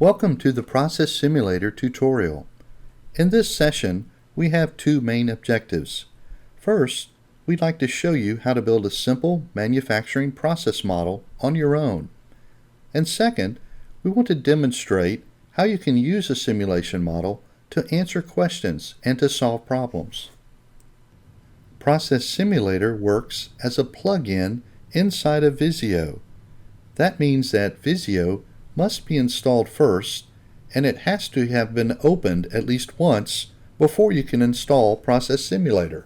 Welcome to the Process Simulator tutorial. In this session, we have two main objectives. First, we'd like to show you how to build a simple manufacturing process model on your own. And second, we want to demonstrate how you can use a simulation model to answer questions and to solve problems. Process Simulator works as a plug-in inside of Visio. That means that Visio must be installed first, and it has to have been opened at least once before you can install Process Simulator.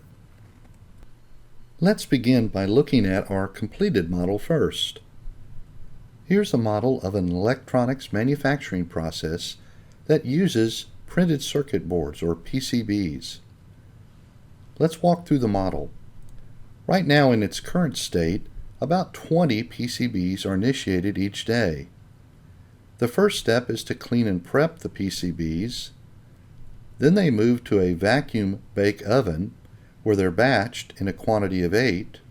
Let's begin by looking at our completed model first. Here's a model of an electronics manufacturing process that uses printed circuit boards, or PCBs. Let's walk through the model. Right now, in its current state, about 20 PCBs are initiated each day. The first step is to clean and prep the PCBs. Then they move to a vacuum bake oven where they're batched in a quantity of 8.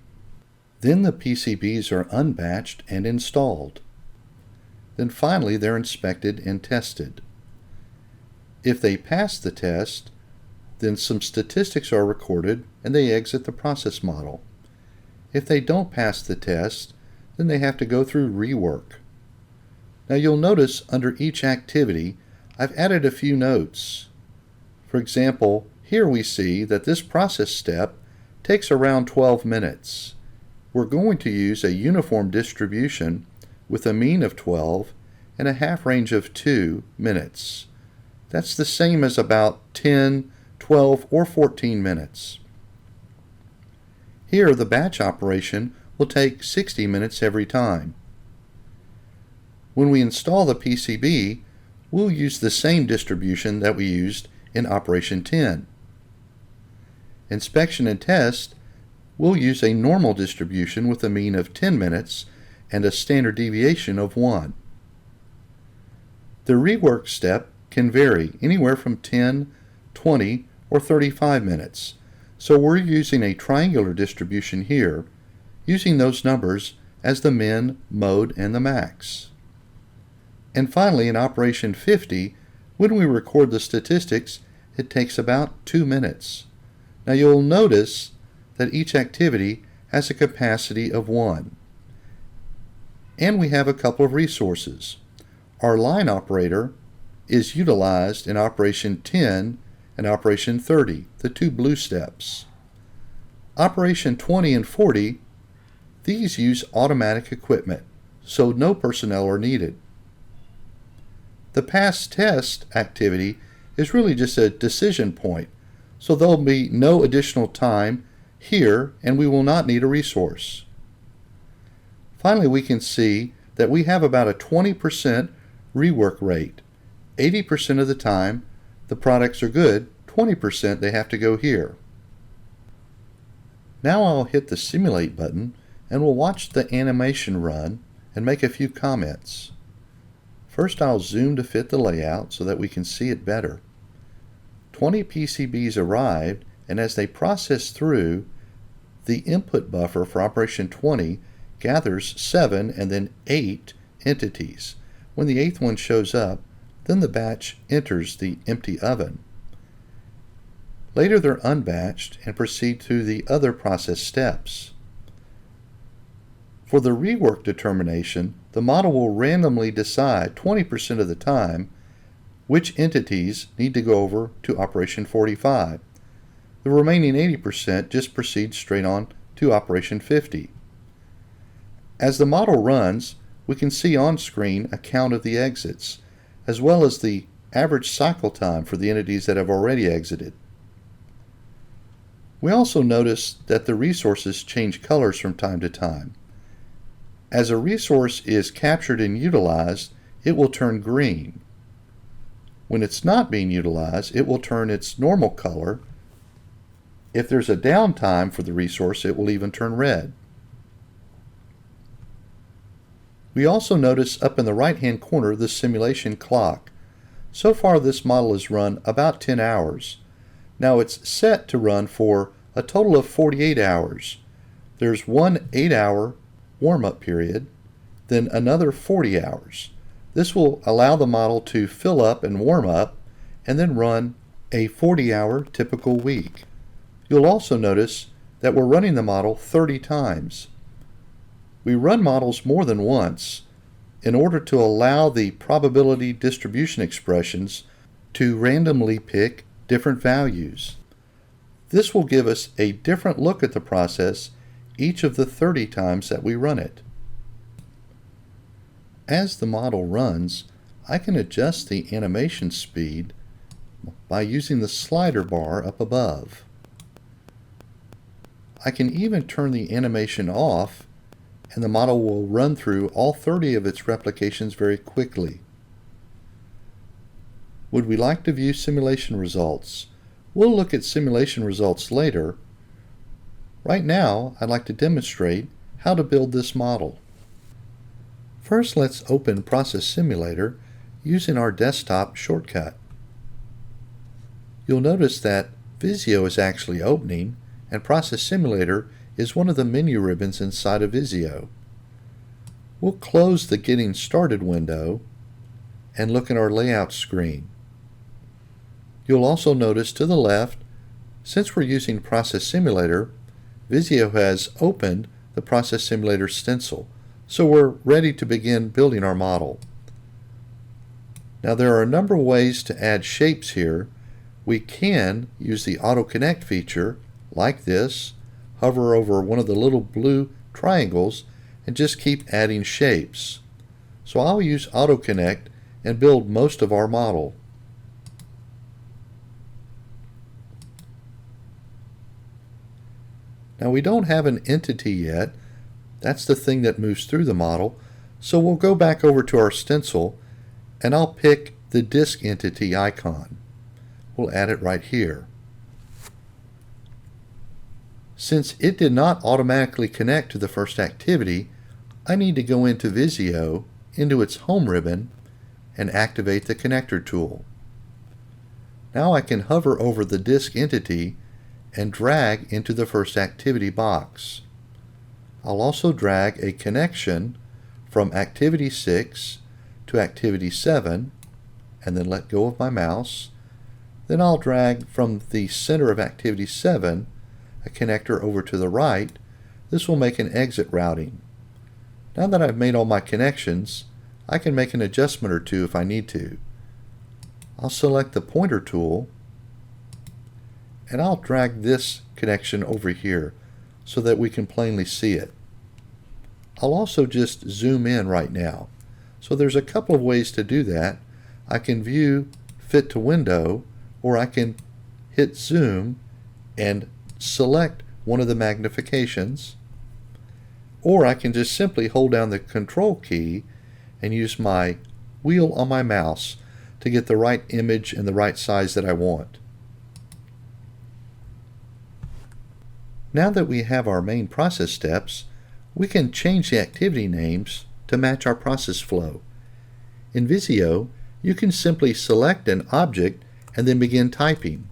Then the PCBs are unbatched and installed. Then finally they're inspected and tested. If they pass the test, then some statistics are recorded and they exit the process model. If they don't pass the test, then they have to go through rework. Now you'll notice under each activity, I've added a few notes. For example, here we see that this process step takes around 12 minutes. We're going to use a uniform distribution with a mean of 12 and a half range of 2 minutes. That's the same as about 10, 12, or 14 minutes. Here, the batch operation will take 60 minutes every time. When we install the PCB, we'll use the same distribution that we used in Operation 10. Inspection and test, we'll use a normal distribution with a mean of 10 minutes and a standard deviation of 1. The rework step can vary anywhere from 10, 20, or 35 minutes, so we're using a triangular distribution here, using those numbers as the min, mode, and the max. And finally, in Operation 50, when we record the statistics, it takes about 2 minutes. Now you'll notice that each activity has a capacity of 1. And we have a couple of resources. Our line operator is utilized in Operation 10 and Operation 30, the two blue steps. Operation 20 and 40, these use automatic equipment, so no personnel are needed. The pass test activity is really just a decision point, so there'll be no additional time here and we will not need a resource. Finally, we can see that we have about a 20% rework rate. 80% of the time the products are good, 20% they have to go here. Now I'll hit the Simulate button and we'll watch the animation run and make a few comments. First, I'll zoom to fit the layout so that we can see it better. 20 PCBs arrived, and as they process through, the input buffer for Operation 20 gathers 7 and then 8 entities. When the 8th one shows up, then the batch enters the empty oven. Later they're unbatched and proceed through the other process steps. For the rework determination, the model will randomly decide 20% of the time which entities need to go over to Operation 45. The remaining 80% just proceeds straight on to Operation 50. As the model runs, we can see on screen a count of the exits, as well as the average cycle time for the entities that have already exited. We also notice that the resources change colors from time to time. As a resource is captured and utilized, it will turn green. When it's not being utilized, it will turn its normal color. If there's a downtime for the resource, it will even turn red. We also notice up in the right-hand corner the simulation clock. So far this model has run about 10 hours. Now it's set to run for a total of 48 hours. There's one 8-hour warm-up period, then another 40 hours. This will allow the model to fill up and warm up and then run a 40-hour typical week. You'll also notice that we're running the model 30 times. We run models more than once in order to allow the probability distribution expressions to randomly pick different values. This will give us a different look at the process each of the 30 times that we run it. As the model runs, I can adjust the animation speed by using the slider bar up above. I can even turn the animation off, and the model will run through all 30 of its replications very quickly. Would we like to view simulation results? We'll look at simulation results later. Right now, I'd like to demonstrate how to build this model. First, let's open Process Simulator using our desktop shortcut. You'll notice that Visio is actually opening, and Process Simulator is one of the menu ribbons inside of Visio. We'll close the Getting Started window and look at our layout screen. You'll also notice to the left, since we're using Process Simulator, Visio has opened the Process Simulator stencil, so we're ready to begin building our model. Now there are a number of ways to add shapes here. We can use the Auto Connect feature like this, hover over one of the little blue triangles, and just keep adding shapes. So I'll use Auto Connect and build most of our model. Now we don't have an entity yet. That's the thing that moves through the model. So we'll go back over to our stencil and I'll pick the disk entity icon. We'll add it right here. Since it did not automatically connect to the first activity, I need to go into Visio, into its home ribbon, and activate the connector tool. Now I can hover over the disk entity and drag into the first activity box. I'll also drag a connection from activity 6 to activity 7 and then let go of my mouse. Then I'll drag from the center of activity 7 a connector over to the right. This will make an exit routing. Now that I've made all my connections, I can make an adjustment or two if I need to. I'll select the pointer tool and I'll drag this connection over here so that we can plainly see it. I'll also just zoom in right now. So there's a couple of ways to do that. I can view fit to window, or I can hit zoom and select one of the magnifications, or I can just simply hold down the control key and use my wheel on my mouse to get the right image and the right size that I want. Now that we have our main process steps, we can change the activity names to match our process flow. In Visio, you can simply select an object and then begin typing.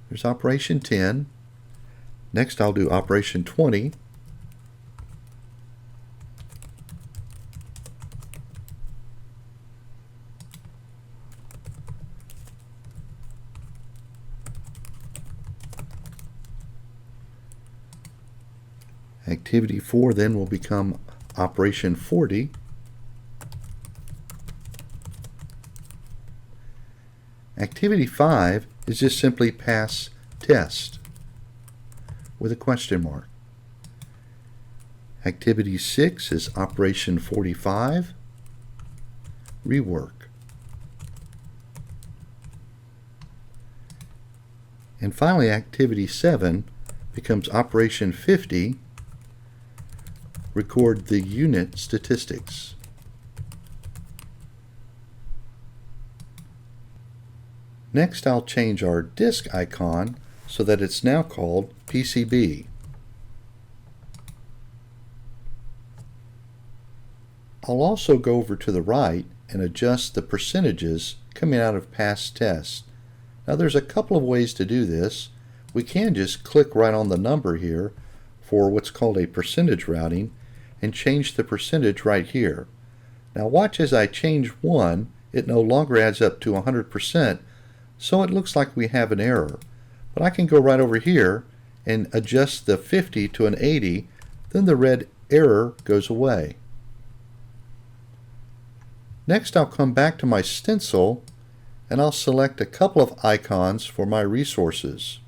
There's operation 10. Next I'll do operation 20. Activity 4 then will become operation 40. Activity 5 is just simply pass test with a question mark. Activity 6 is operation 45, rework. And finally, activity 7 becomes operation 50, record the unit statistics. Next, I'll change our disk icon so that it's now called PCB. I'll also go over to the right and adjust the percentages coming out of past tests. Now there's a couple of ways to do this. We can just click right on the number here for what's called a percentage routing and change the percentage right here. Now watch as I change 1, it no longer adds up to 100%, so it looks like we have an error. But I can go right over here and adjust the 50 to an 80, then the red error goes away. Next I'll come back to my stencil and I'll select a couple of icons for my resources.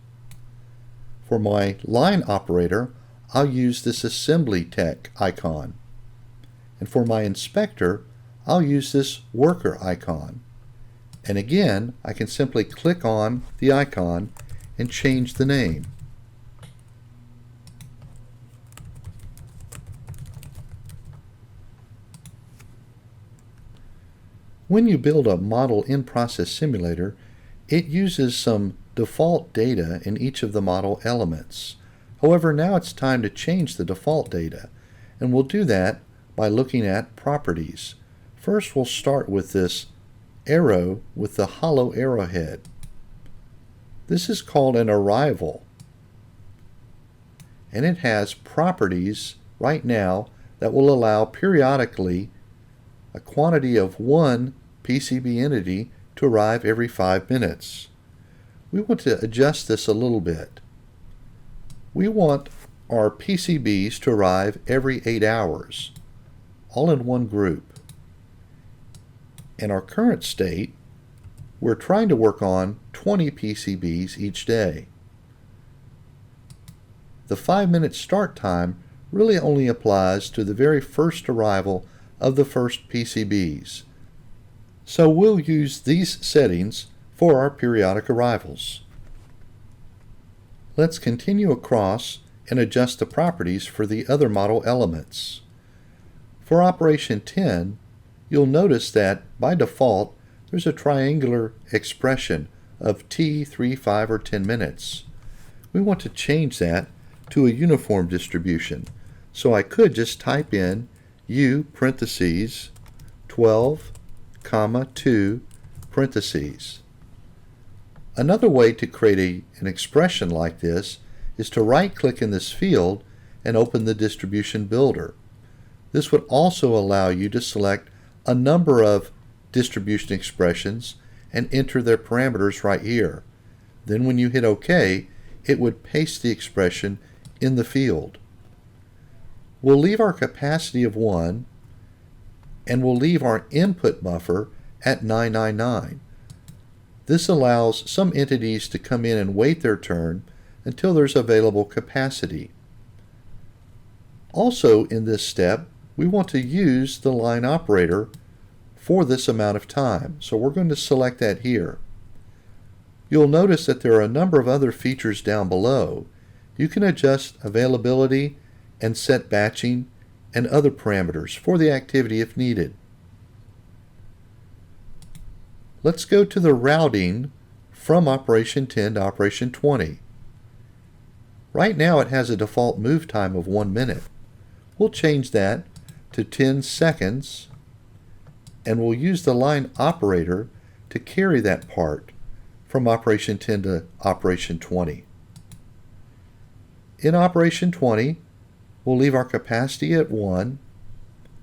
For my line operator, I'll use this assembly tech icon. And for my inspector, I'll use this worker icon. And again, I can simply click on the icon and change the name. When you build a model in-process simulator, it uses some default data in each of the model elements. However, now it's time to change the default data, and we'll do that by looking at properties. First, we'll start with this arrow with the hollow arrowhead. This is called an arrival, and it has properties right now that will allow periodically a quantity of one PCB entity to arrive every 5 minutes. We want to adjust this a little bit. We want our PCBs to arrive every 8 hours, all in one group. In our current state, we're trying to work on 20 PCBs each day. The 5-minute start time really only applies to the very first arrival of the first PCBs. So we'll use these settings for our periodic arrivals. Let's continue across and adjust the properties for the other model elements. For operation 10, you'll notice that by default there's a triangular expression of t, 3, 5, or 10 minutes. We want to change that to a uniform distribution, so I could just type in U parentheses 12, comma 2 parentheses. Another way to create an expression like this is to right-click in this field and open the distribution builder. This would also allow you to select a number of distribution expressions and enter their parameters right here. Then when you hit OK, it would paste the expression in the field. We'll leave our capacity of 1 and we'll leave our input buffer at 999. This allows some entities to come in and wait their turn until there's available capacity. Also in this step, we want to use the line operator for this amount of time, so we're going to select that here. You'll notice that there are a number of other features down below. You can adjust availability and set batching and other parameters for the activity if needed. Let's go to the routing from operation 10 to operation 20. Right now it has a default move time of 1 minute. We'll change that to 10 seconds and we'll use the line operator to carry that part from operation 10 to operation 20. In operation 20, we'll leave our capacity at 1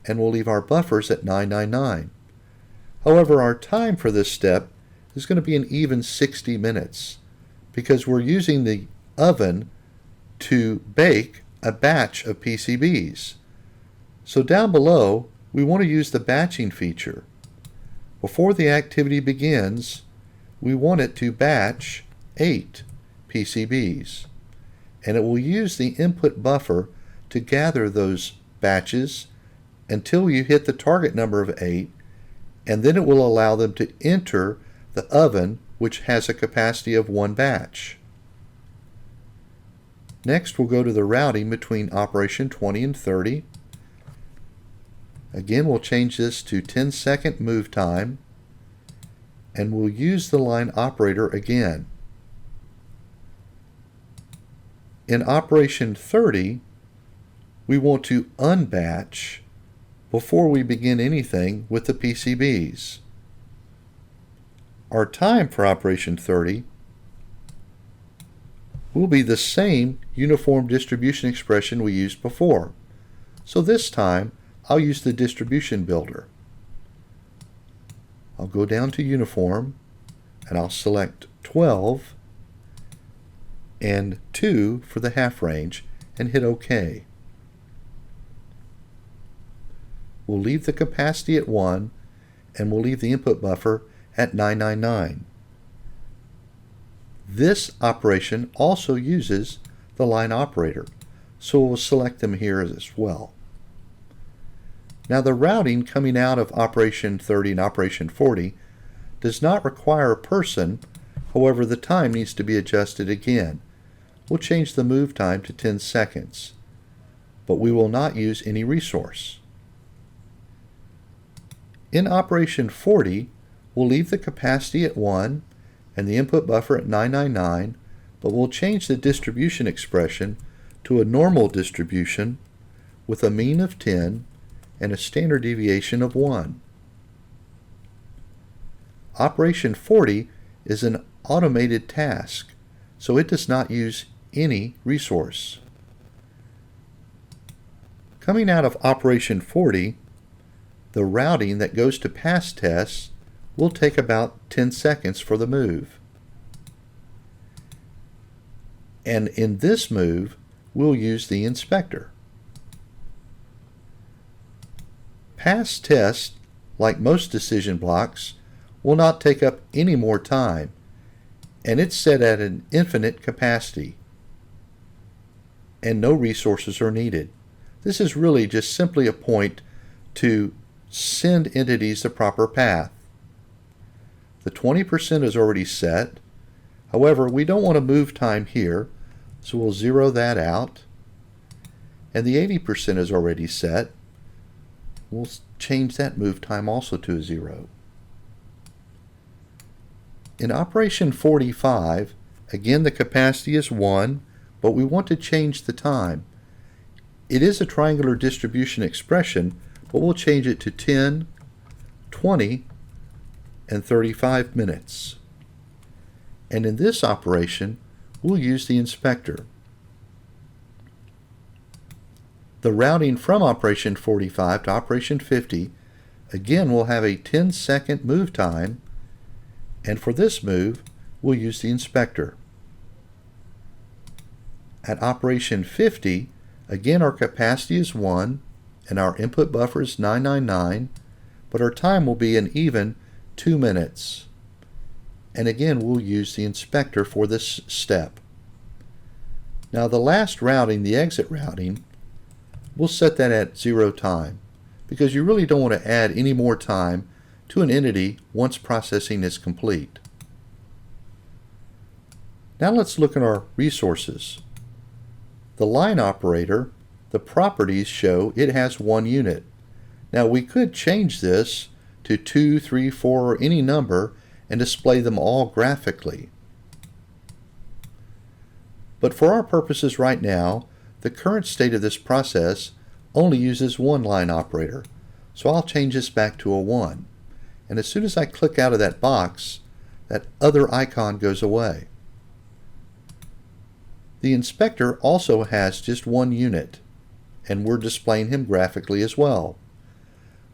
and we'll leave our buffers at 999. However, our time for this step is going to be an even 60 minutes because we're using the oven to bake a batch of PCBs. So down below, we want to use the batching feature. Before the activity begins, we want it to batch 8 PCBs, and it will use the input buffer to gather those batches until you hit the target number of 8, and then it will allow them to enter the oven, which has a capacity of 1 batch. Next, we'll go to the routing between operation 20 and 30. Again, we'll change this to 10-second move time, and we'll use the line operator again. In operation 30, we want to unbatch before we begin anything with the PCBs. Our time for operation 30 will be the same uniform distribution expression we used before. So this time, I'll use the distribution builder. I'll go down to uniform, and I'll select 12 and 2 for the half range, and hit OK. We'll leave the capacity at 1, and we'll leave the input buffer at 999. This operation also uses the line operator, so we'll select them here as well. Now the routing coming out of operation 30 and operation 40 does not require a person, however the time needs to be adjusted again. We'll change the move time to 10 seconds, but we will not use any resource. In operation 40, we'll leave the capacity at 1 and the input buffer at 999, but we'll change the distribution expression to a normal distribution with a mean of 10 and a standard deviation of 1. Operation 40 is an automated task, so it does not use any resource. Coming out of operation 40, the routing that goes to pass tests will take about 10 seconds for the move. And in this move, we'll use the inspector. Pass test, like most decision blocks, will not take up any more time, and it's set at an infinite capacity, and no resources are needed. This is really just simply a point to send entities the proper path. The 20% is already set. However, we don't want to move time here, so we'll zero that out. And the 80% is already set. We'll change that move time also to a 0. In operation 45, again the capacity is 1, but we want to change the time. It is a triangular distribution expression, but we'll change it to 10, 20, and 35 minutes. And in this operation, we'll use the inspector. The routing from operation 45 to operation 50, again we'll have a 10-second move time, and for this move, we'll use the inspector. At operation 50, again our capacity is 1, and our input buffer is 999, but our time will be an even 2 minutes. And again, we'll use the inspector for this step. Now the last routing, the exit routing, we'll set that at 0 time, because you really don't want to add any more time to an entity once processing is complete. Now let's look at our resources. The line operator, the properties show it has 1 unit. Now we could change this to 2, 3, 4, or any number and display them all graphically. But for our purposes right now, the current state of this process only uses 1 line operator, so I'll change this back to a 1. And as soon as I click out of that box, that other icon goes away. The inspector also has just 1 unit, and we're displaying him graphically as well.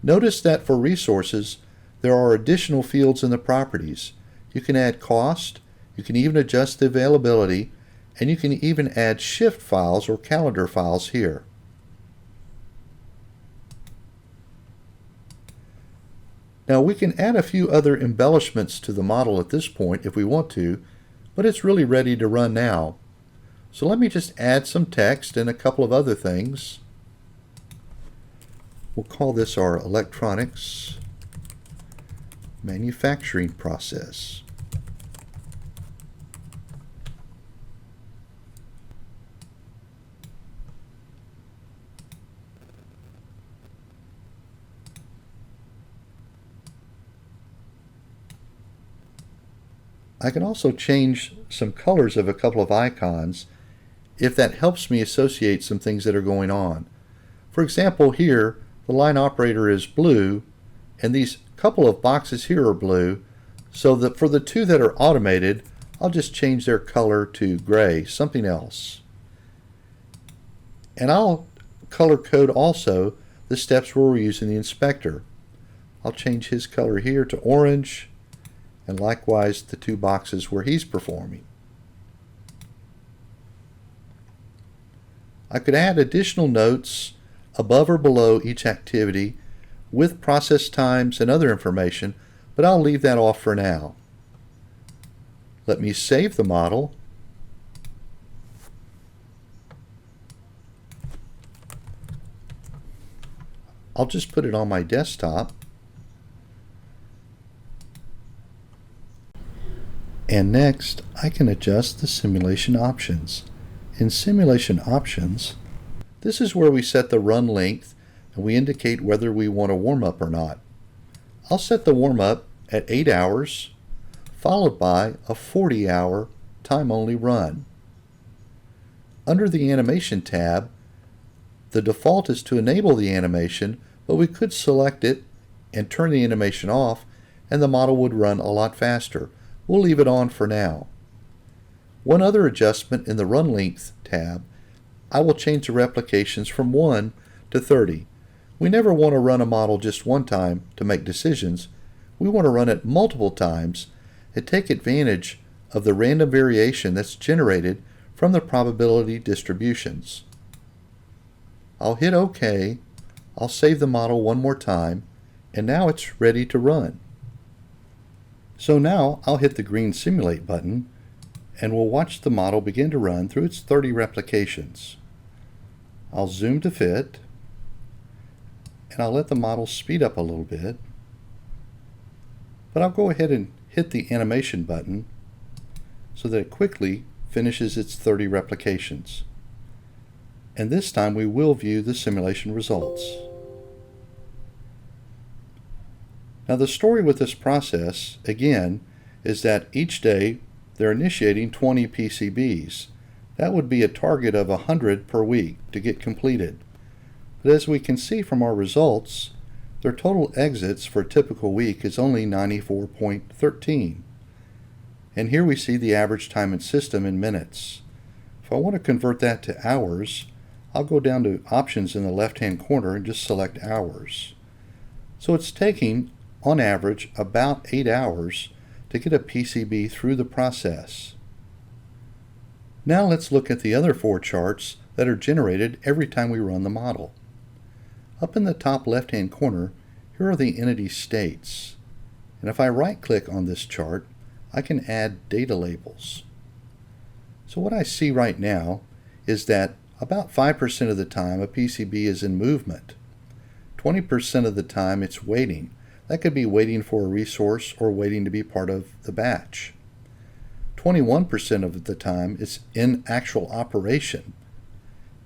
Notice that for resources, there are additional fields in the properties. You can add cost, you can even adjust the availability, and you can even add shift files or calendar files here. Now we can add a few other embellishments to the model at this point if we want to, but it's really ready to run now. So let me just add some text and a couple of other things. We'll call this our electronics manufacturing process. I can also change some colors of a couple of icons if that helps me associate some things that are going on. For example, here the line operator is blue and these couple of boxes here are blue, so that for the 2 that are automated, I'll just change their color to gray, something else. And I'll color code also the steps where we're using the inspector. I'll change his color here to orange, and likewise the two boxes where he's performing. I could add additional notes above or below each activity with process times and other information, but I'll leave that off for now. Let me save the model. I'll just put it on my desktop. And next, I can adjust the simulation options. In simulation options, this is where we set the run length and we indicate whether we want a warm-up or not. I'll set the warm-up at 8 hours, followed by a 40-hour time-only run. Under the Animation tab, the default is to enable the animation, but we could select it and turn the animation off, and the model would run a lot faster. We'll leave it on for now. One other adjustment in the Run Length tab, I will change the replications from 1 to 30. We never want to run a model just one time to make decisions. We want to run it multiple times and take advantage of the random variation that's generated from the probability distributions. I'll hit OK, I'll save the model one more time, and now it's ready to run. So now I'll hit the green Simulate button, and we'll watch the model begin to run through its 30 replications. I'll zoom to fit, and I'll let the model speed up a little bit, but I'll go ahead and hit the animation button so that it quickly finishes its 30 replications. And this time we will view the simulation results. Now the story with this process, again, is that each day they're initiating 20 PCBs. That would be a target of 100 per week to get completed. But as we can see from our results, their total exits for a typical week is only 94.13. And here we see the average time in system in minutes. If I want to convert that to hours, I'll go down to options in the left-hand corner and just select hours. So it's taking, on average, about 8 hours to get a PCB through the process. Now let's look at the other 4 charts that are generated every time we run the model. Up in the top left-hand corner, here are the entity states. And if I right-click on this chart, I can add data labels. So what I see right now is that about 5% of the time a PCB is in movement. 20% of the time it's waiting. That could be waiting for a resource or waiting to be part of the batch. 21% of the time it's in actual operation.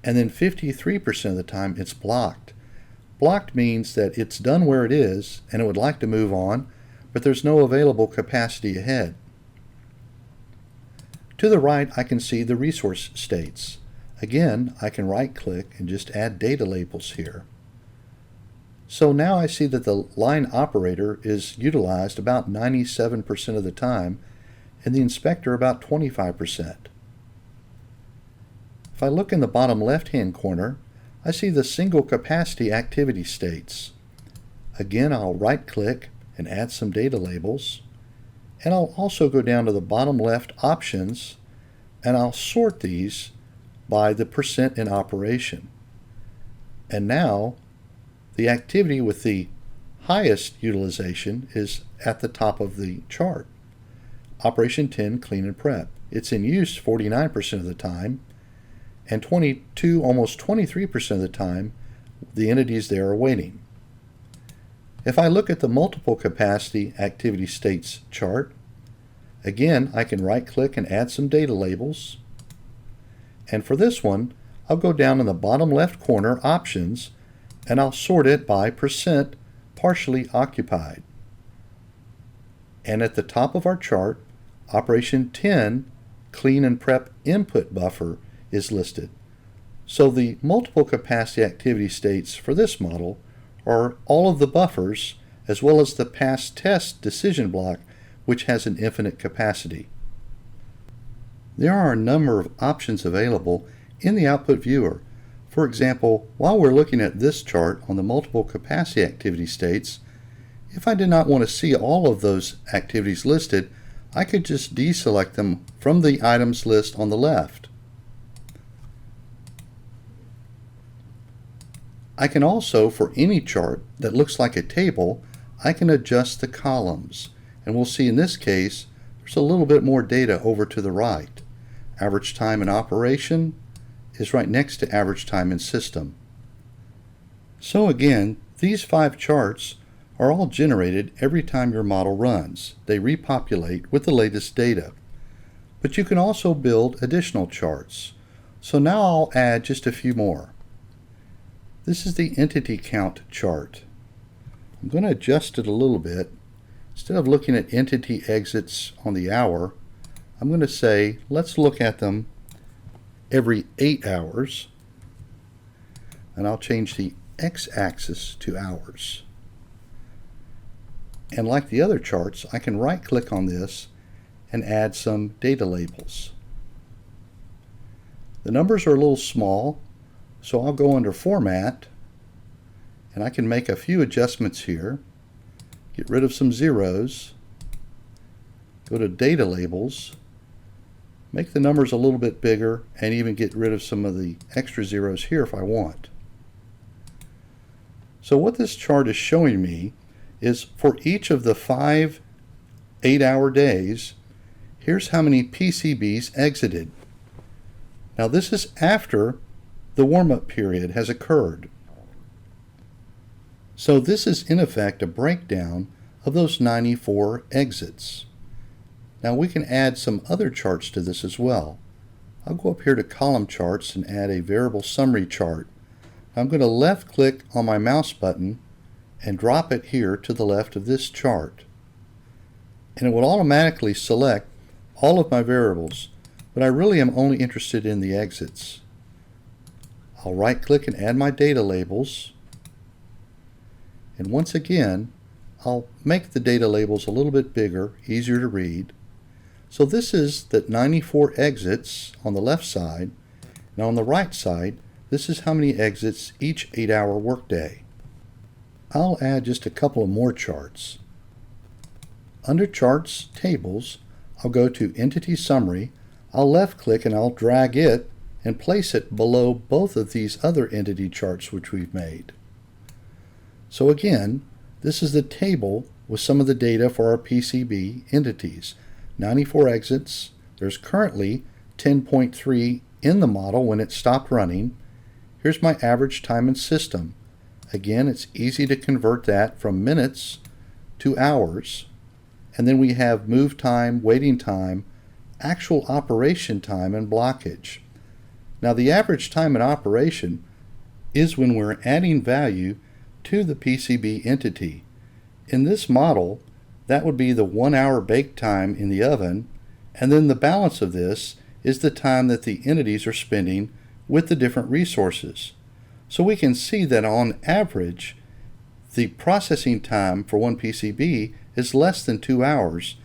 And then 53% of the time it's blocked. Blocked means that it's done where it is and it would like to move on, but there's no available capacity ahead. To the right, I can see the resource states. Again, I can right-click and just add data labels here. So now I see that the line operator is utilized about 97% of the time, and the inspector about 25%. If I look in the bottom left-hand corner, I see the single capacity activity states. Again, I'll right-click and add some data labels, and I'll also go down to the bottom left options, and I'll sort these by the percent in operation. And now the activity with the highest utilization is at the top of the chart. Operation 10, clean and prep. It's in use 49% of the time, and 22, almost 23% of the time, the entities there are waiting. If I look at the multiple capacity activity states chart, again, I can right-click and add some data labels. And for this one, I'll go down in the bottom left corner, options, and I'll sort it by percent partially occupied. And at the top of our chart, Operation 10, clean and prep input buffer, is listed. So the multiple capacity activity states for this model are all of the buffers as well as the pass test decision block, which has an infinite capacity. There are a number of options available in the output viewer. For example, while we're looking at this chart on the multiple capacity activity states, if I did not want to see all of those activities listed, I could just deselect them from the items list on the left. I can also, for any chart that looks like a table, I can adjust the columns. And we'll see in this case, there's a little bit more data over to the right. Average time in operation is right next to average time in system. So again, these 5 charts are all generated every time your model runs. They repopulate with the latest data. But you can also build additional charts. So now I'll add just a few more. This is the entity count chart. I'm going to adjust it a little bit. Instead of looking at entity exits on the hour, I'm going to say let's look at them every 8 hours, and I'll change the x-axis to hours. And like the other charts, I can right click on this and add some data labels. The numbers are a little small, so I'll go under Format, and I can make a few adjustments here. Get rid of some zeros, go to Data Labels, make the numbers a little bit bigger, and even get rid of some of the extra zeros here if I want. So what this chart is showing me is for each of the 5 8-hour days, here's how many PCBs exited. Now this is after the warm-up period has occurred. So this is in effect a breakdown of those 94 exits. Now we can add some other charts to this as well. I'll go up here to Column Charts and add a Variable Summary chart. I'm going to left click on my mouse button and drop it here to the left of this chart. And it will automatically select all of my variables, but I really am only interested in the exits. I'll right click and add my data labels, and once again I'll make the data labels a little bit bigger, easier to read. So this is the 94 exits on the left side. Now on the right side, this is how many exits each 8-hour workday. I'll add just a couple of more charts. Under Charts, Tables, I'll go to Entity Summary. I'll left click and I'll drag it and place it below both of these other entity charts which we've made. So again, this is the table with some of the data for our PCB entities. 94 exits. There's currently 10.3 in the model when it stopped running. Here's my average time in system. Again, it's easy to convert that from minutes to hours. And then we have move time, waiting time, actual operation time, and blockage. Now the average time in operation is when we're adding value to the PCB entity. In this model, that would be the 1-hour bake time in the oven, and then the balance of this is the time that the entities are spending with the different resources. So we can see that on average, the processing time for one PCB is less than 2 hours,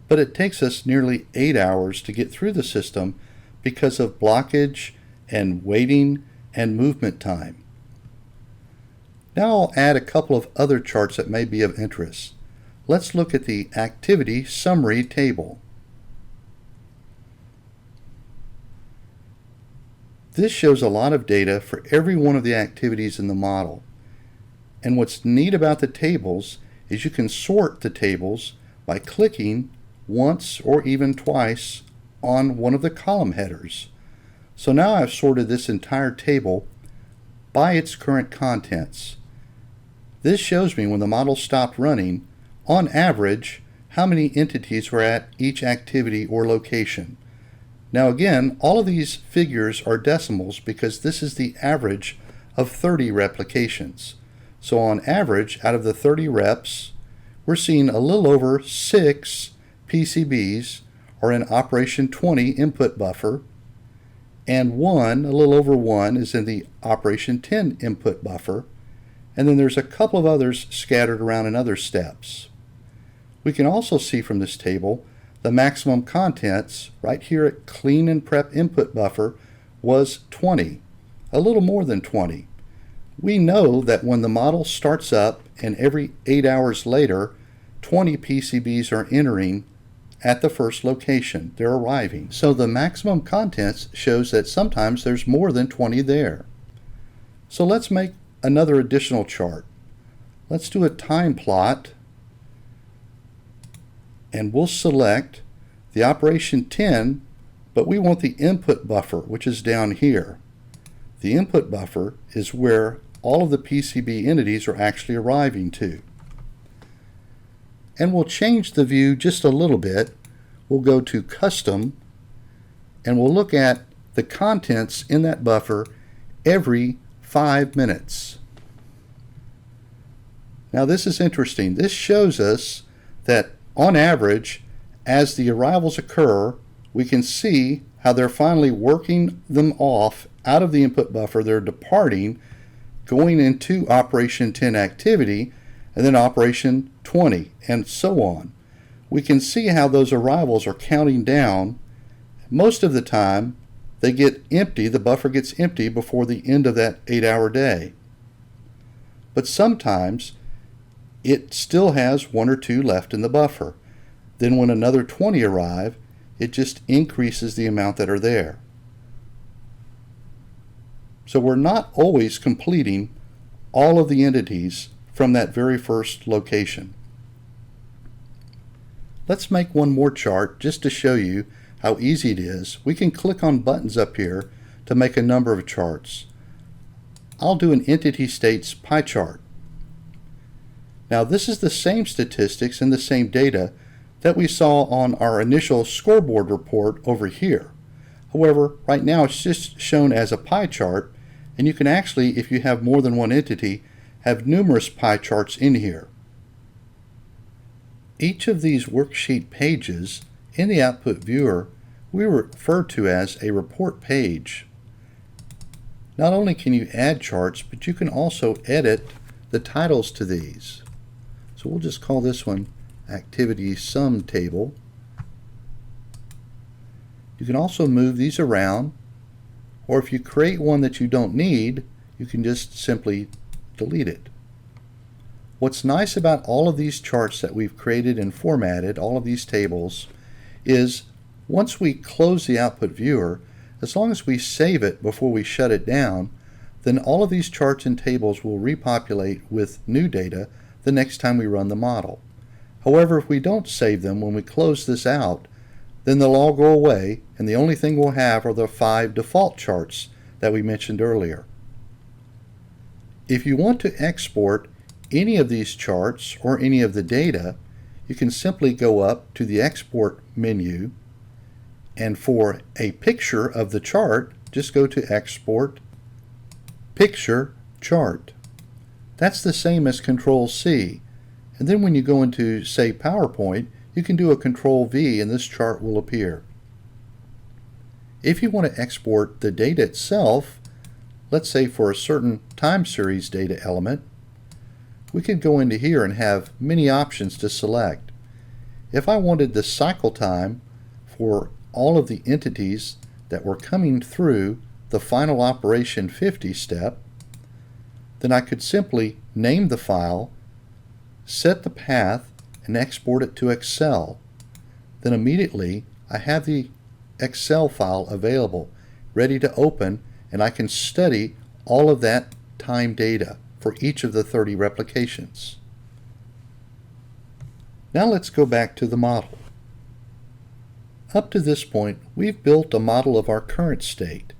but it takes us nearly 8 hours to get through the system because of blockage and waiting and movement time. Now I'll add a couple of other charts that may be of interest. Let's look at the Activity Summary table. This shows a lot of data for every one of the activities in the model. And what's neat about the tables is you can sort the tables by clicking once or even twice on one of the column headers. So now I've sorted this entire table by its current contents. This shows me when the model stopped running, on average, how many entities were at each activity or location. Now again, all of these figures are decimals because this is the average of 30 replications. So on average, out of the 30 reps, we're seeing a little over 6 PCBs are in Operation 20 input buffer, and a little over 1 is in the Operation 10 input buffer, and then there's a couple of others scattered around in other steps. We can also see from this table the maximum contents right here at clean and prep input buffer was 20, a little more than 20. We know that when the model starts up and every 8 hours later, 20 PCBs are entering at the first location. They're arriving. So the maximum contents shows that sometimes there's more than 20 there. So let's make another additional chart. Let's do a time plot, and we'll select the operation 10, but we want the input buffer, which is down here. The input buffer is where all of the PCB entities are actually arriving to. And we'll change the view just a little bit. We'll go to Custom, and we'll look at the contents in that buffer every 5 minutes. Now this is interesting. This shows us that on average, as the arrivals occur, we can see how they're finally working them off out of the input buffer. They're departing, going into operation 10 activity, and then operation 20, and so on. We can see how those arrivals are counting down. Most of the time, they get empty, the buffer gets empty before the end of that 8-hour day. But sometimes, it still has 1 or 2 left in the buffer. Then when another 20 arrive, it just increases the amount that are there. So we're not always completing all of the entities from that very first location. Let's make one more chart just to show you how easy it is. We can click on buttons up here to make a number of charts. I'll do an entity states pie chart. Now this is the same statistics and the same data that we saw on our initial scoreboard report over here. However, right now it's just shown as a pie chart, and you can actually, if you have more than one entity, have numerous pie charts in here. Each of these worksheet pages in the output viewer we refer to as a report page. Not only can you add charts, but you can also edit the titles to these. So we'll just call this one Activity Sum Table. You can also move these around, or if you create one that you don't need, you can just simply delete it. What's nice about all of these charts that we've created and formatted, all of these tables, is once we close the output viewer, as long as we save it before we shut it down, then all of these charts and tables will repopulate with new data the next time we run the model. However, if we don't save them when we close this out, then they'll all go away, and the only thing we'll have are the 5 default charts that we mentioned earlier. If you want to export any of these charts or any of the data, you can simply go up to the Export menu, and for a picture of the chart, just go to Export, Picture, Chart. That's the same as Control-C. And then when you go into, say, PowerPoint, you can do a Control-V and this chart will appear. If you want to export the data itself, let's say for a certain time series data element, we could go into here and have many options to select. If I wanted the cycle time for all of the entities that were coming through the final operation 50 step, then I could simply name the file, set the path, and export it to Excel. Then immediately I have the Excel file available, ready to open, and I can study all of that time data for each of the 30 replications. Now let's go back to the model. Up to this point, we've built a model of our current state,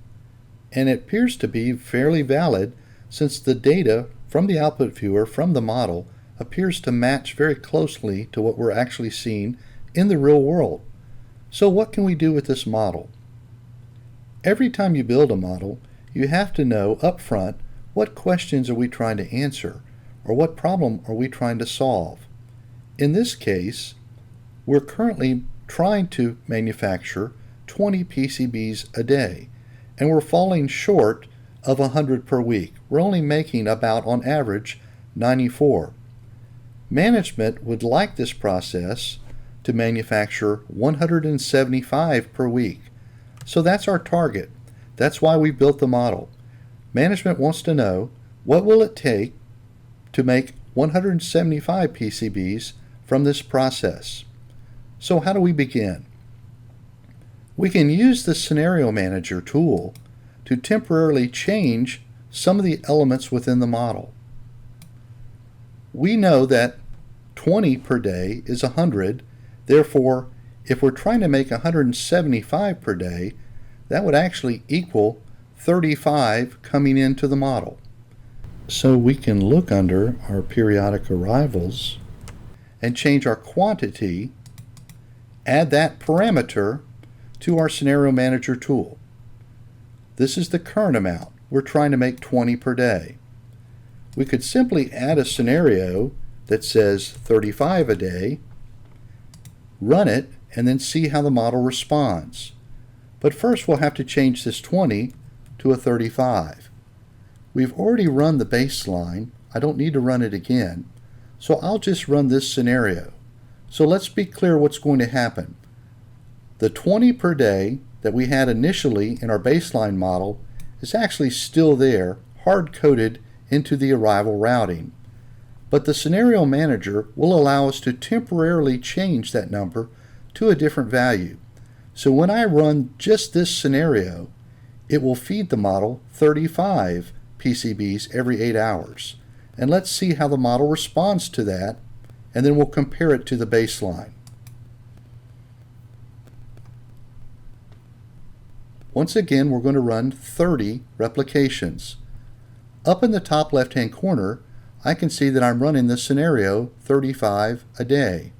and it appears to be fairly valid since the data from the output viewer from the model appears to match very closely to what we're actually seeing in the real world. So what can we do with this model? Every time you build a model, you have to know up front what questions are we trying to answer, or what problem are we trying to solve. In this case, we're currently trying to manufacture 20 PCBs a day, and we're falling short of 100 per week. We're only making about, on average, 94. Management would like this process to manufacture 175 per week. So that's our target. That's why we built the model. Management wants to know, what will it take to make 175 PCBs from this process? So how do we begin? We can use the Scenario Manager tool to temporarily change some of the elements within the model. We know that 20 per day is 100, therefore if we're trying to make 175 per day, that would actually equal 35 coming into the model. So we can look under our periodic arrivals and change our quantity, add that parameter to our Scenario Manager tool. This is the current amount. We're trying to make 20 per day. We could simply add a scenario that says 35 a day, run it, and then see how the model responds. But first we'll have to change this 20 to a 35. We've already run the baseline. I don't need to run it again. So I'll just run this scenario. So let's be clear what's going to happen. The 20 per day that we had initially in our baseline model is actually still there, hard-coded into the arrival routing. But the Scenario Manager will allow us to temporarily change that number to a different value. So when I run just this scenario, it will feed the model 35 PCBs every 8 hours. And let's see how the model responds to that, and then we'll compare it to the baseline. Once again, we're going to run 30 replications. Up in the top left-hand corner, I can see that I'm running this scenario 35 a day.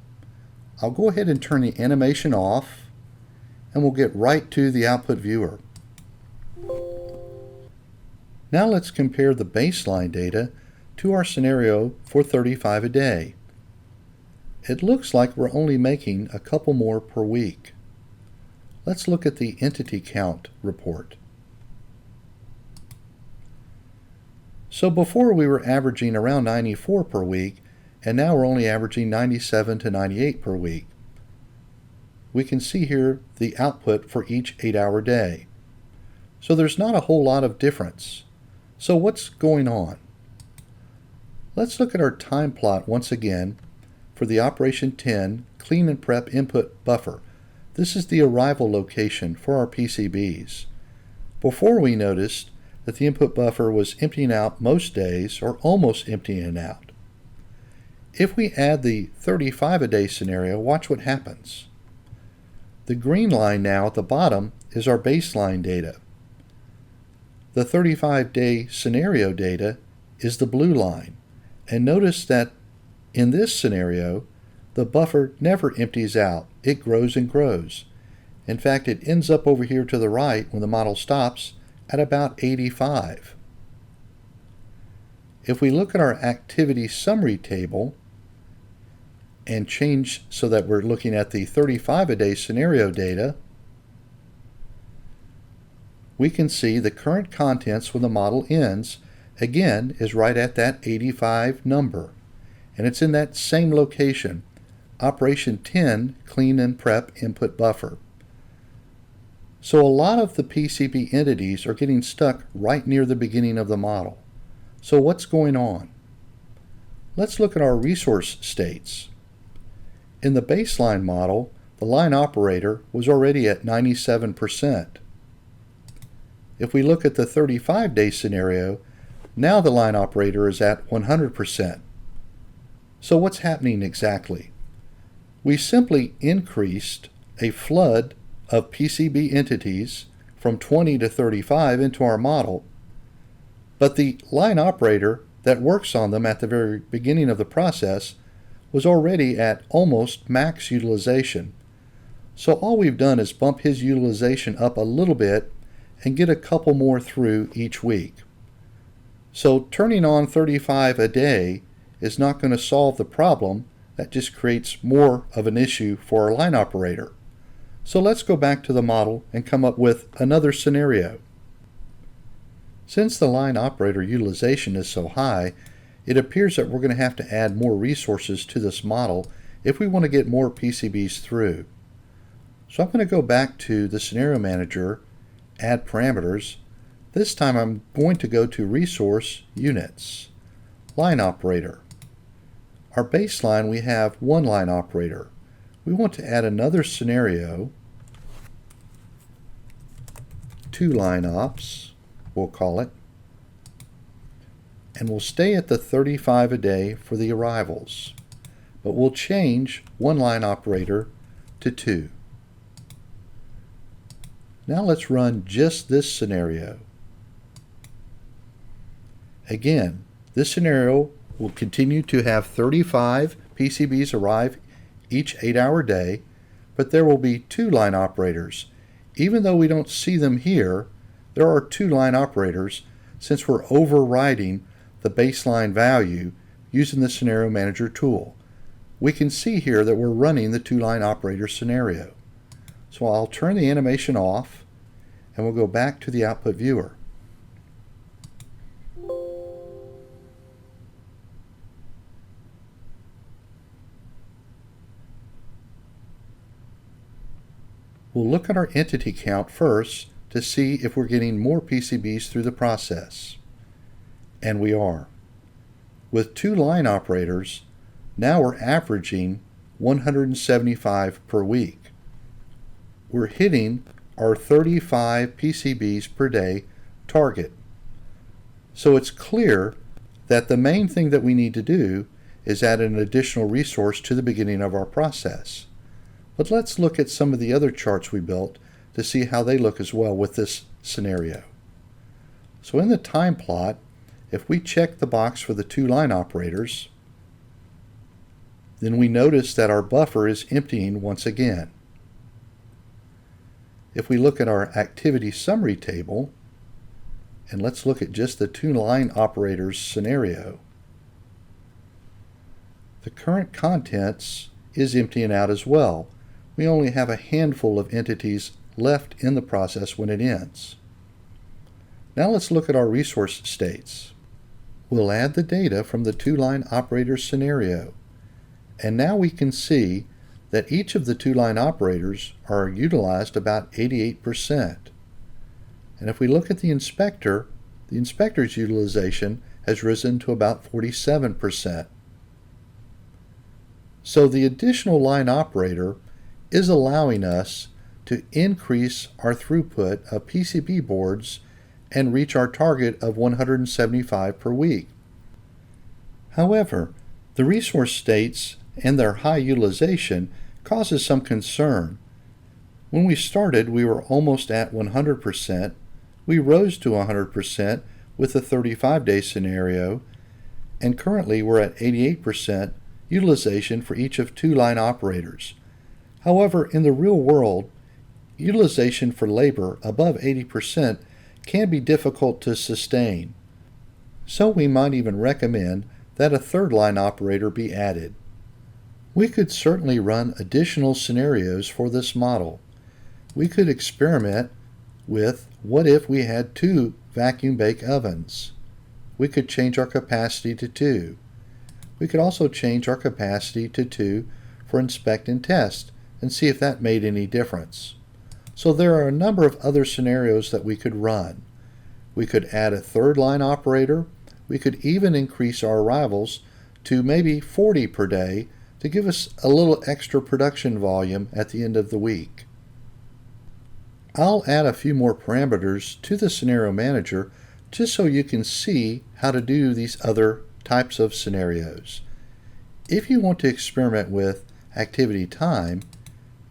I'll go ahead and turn the animation off, and we'll get right to the output viewer. Now let's compare the baseline data to our scenario for 35 a day. It looks like we're only making a couple more per week. Let's look at the entity count report. So before we were averaging around 94 per week, and now we're only averaging 97 to 98 per week. We can see here the output for each 8-hour day. So there's not a whole lot of difference. So what's going on? Let's look at our time plot once again for the Operation 10 Clean and Prep Input Buffer. This is the arrival location for our PCBs. Before we noticed that the input buffer was emptying out most days or almost emptying it out. If we add the 35 a day scenario, watch what happens. The green line now at the bottom is our baseline data. The 35-day scenario data is the blue line. And notice that in this scenario, the buffer never empties out. It grows and grows. In fact, it ends up over here to the right when the model stops at about 85. If we look at our activity summary table and change so that we're looking at the 35 a day scenario data, we can see the current contents when the model ends, again, is right at that 85 number. And it's in that same location, Operation 10 Clean and Prep Input Buffer. So a lot of the PCB entities are getting stuck right near the beginning of the model. So what's going on? Let's look at our resource states. In the baseline model, the line operator was already at 97%. If we look at the 35-day scenario, now the line operator is at 100%. So what's happening exactly? We simply increased a flood of PCB entities from 20 to 35 into our model, but the line operator that works on them at the very beginning of the process was already at almost max utilization. So all we've done is bump his utilization up a little bit and get a couple more through each week. So turning on 35 a day is not going to solve the problem. That just creates more of an issue for our line operator. So let's go back to the model and come up with another scenario. Since the line operator utilization is so high, it appears that we're going to have to add more resources to this model if we want to get more PCBs through. So I'm going to go back to the Scenario Manager, Add Parameters. This time I'm going to go to Resource Units, Line Operator. Our baseline, we have one line operator. We want to add another scenario, 2 line ops, we'll call it, and we'll stay at the 35 a day for the arrivals, but we'll change one line operator to 2. Now let's run just this scenario. Again, this scenario will continue to have 35 PCBs arrive each 8-hour day, but there will be 2 line operators. Even though we don't see them here, there are 2 line operators since we're overriding the baseline value using the Scenario Manager tool. We can see here that we're running the 2 line operator scenario. So I'll turn the animation off and we'll go back to the output viewer. We'll look at our entity count first to see if we're getting more PCBs through the process. And we are. With 2 line operators, now we're averaging 175 per week. We're hitting our 35 PCBs per day target. So it's clear that the main thing that we need to do is add an additional resource to the beginning of our process. But let's look at some of the other charts we built to see how they look as well with this scenario. So in the time plot, if we check the box for the 2 line operators, then we notice that our buffer is emptying once again. If we look at our activity summary table, and let's look at just the 2 line operators scenario, the current contents is emptying out as well. We only have a handful of entities left in the process when it ends. Now let's look at our resource states. We'll add the data from the 2 line operator scenario, and now we can see that each of the 2 line operators are utilized about 88%. And if we look at the inspector's utilization has risen to about 47%. So the additional line operator is allowing us to increase our throughput of PCB boards and reach our target of 175 per week. However, the resource states and their high utilization causes some concern. When we started, we were almost at 100%. We rose to 100% with the 35-day scenario, and currently we're at 88% utilization for each of 2 line operators. However, in the real world, utilization for labor above 80% can be difficult to sustain. So we might even recommend that a 3rd line operator be added. We could certainly run additional scenarios for this model. We could experiment with what if we had 2 vacuum bake ovens. We could change our capacity to 2. We could also change our capacity to 2 for inspect and test and see if that made any difference. So there are a number of other scenarios that we could run. We could add a 3rd line operator. We could even increase our arrivals to maybe 40 per day to give us a little extra production volume at the end of the week. I'll add a few more parameters to the Scenario Manager just so you can see how to do these other types of scenarios. If you want to experiment with activity time,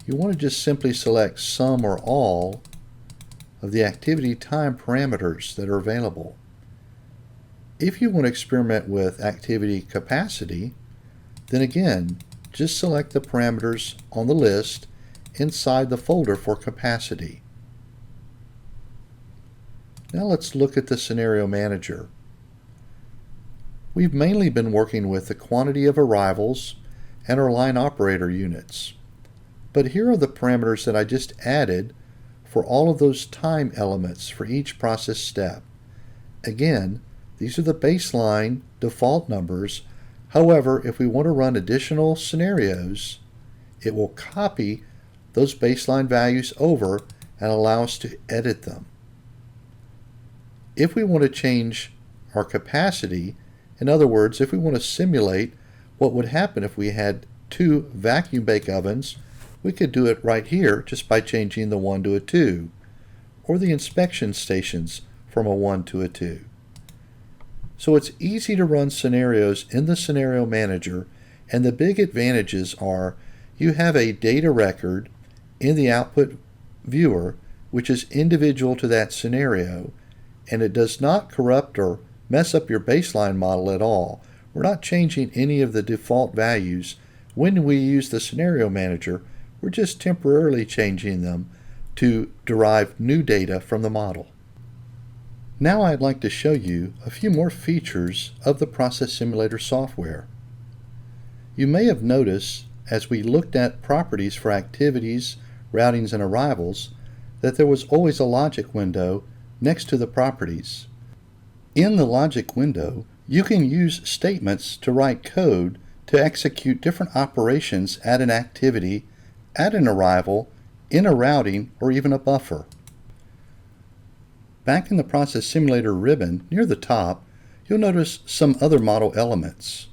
you want to just simply select some or all of the activity time parameters that are available. If you want to experiment with activity capacity, then again, just select the parameters on the list inside the folder for capacity. Now let's look at the Scenario Manager. We've mainly been working with the quantity of arrivals and our line operator units. But here are the parameters that I just added for all of those time elements for each process step. Again, these are the baseline default numbers. However, if we want to run additional scenarios, it will copy those baseline values over and allow us to edit them. If we want to change our capacity, in other words, if we want to simulate what would happen if we had 2 vacuum bake ovens, we could do it right here just by changing the 1 to a 2, or the inspection stations from a 1 to a 2. So it's easy to run scenarios in the Scenario Manager, and the big advantages are you have a data record in the output viewer which is individual to that scenario, and it does not corrupt or mess up your baseline model at all. We're not changing any of the default values. When we use the Scenario Manager, we're just temporarily changing them to derive new data from the model. Now I'd like to show you a few more features of the Process Simulator software. You may have noticed, as we looked at properties for activities, routings, and arrivals, that there was always a logic window next to the properties. In the logic window, you can use statements to write code to execute different operations at an activity, at an arrival, in a routing, or even a buffer. Back in the Process Simulator ribbon near the top, you'll notice some other model elements.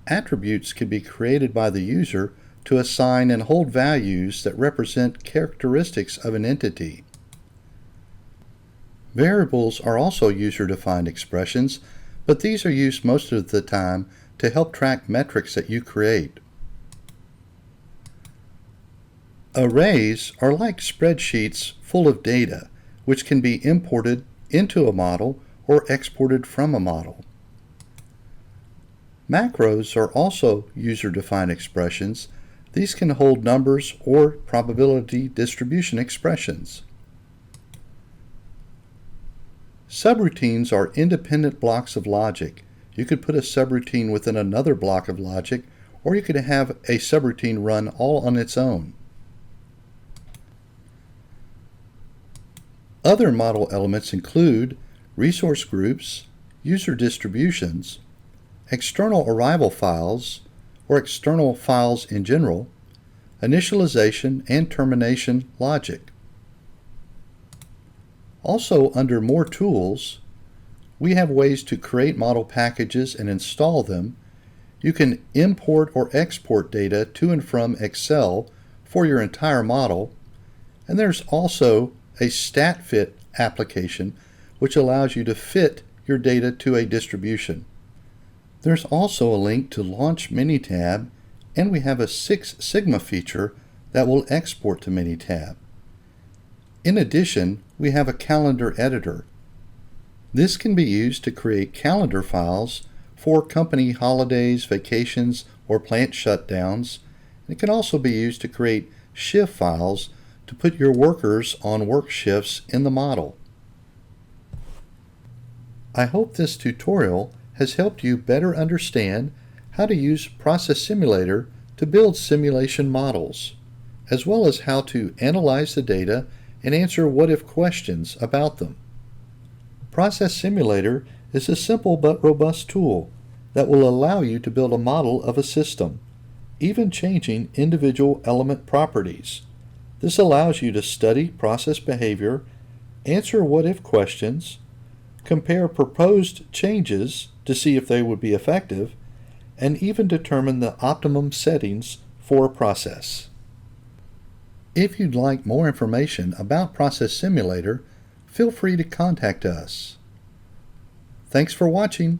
Attributes can be created by the user to assign and hold values that represent characteristics of an entity. Variables are also user-defined expressions, but these are used most of the time to help track metrics that you create. Arrays are like spreadsheets full of data, which can be imported into a model or exported from a model. Macros are also user-defined expressions. These can hold numbers or probability distribution expressions. Subroutines are independent blocks of logic. You could put a subroutine within another block of logic, or you could have a subroutine run all on its own. Other model elements include resource groups, user distributions, external arrival files, or external files in general, initialization and termination logic. Also, under More Tools, we have ways to create model packages and install them. You can import or export data to and from Excel for your entire model, and there's also a StatFit application which allows you to fit your data to a distribution. There's also a link to Launch Minitab, and we have a Six Sigma feature that will export to Minitab. In addition, we have a calendar editor. This can be used to create calendar files for company holidays, vacations, or plant shutdowns. It can also be used to create shift files to put your workers on work shifts in the model. I hope this tutorial has helped you better understand how to use Process Simulator to build simulation models, as well as how to analyze the data and answer what-if questions about them. Process Simulator is a simple but robust tool that will allow you to build a model of a system, even changing individual element properties. This allows you to study process behavior, answer what-if questions, compare proposed changes to see if they would be effective, and even determine the optimum settings for a process. If you'd like more information about Process Simulator, feel free to contact us. Thanks for watching.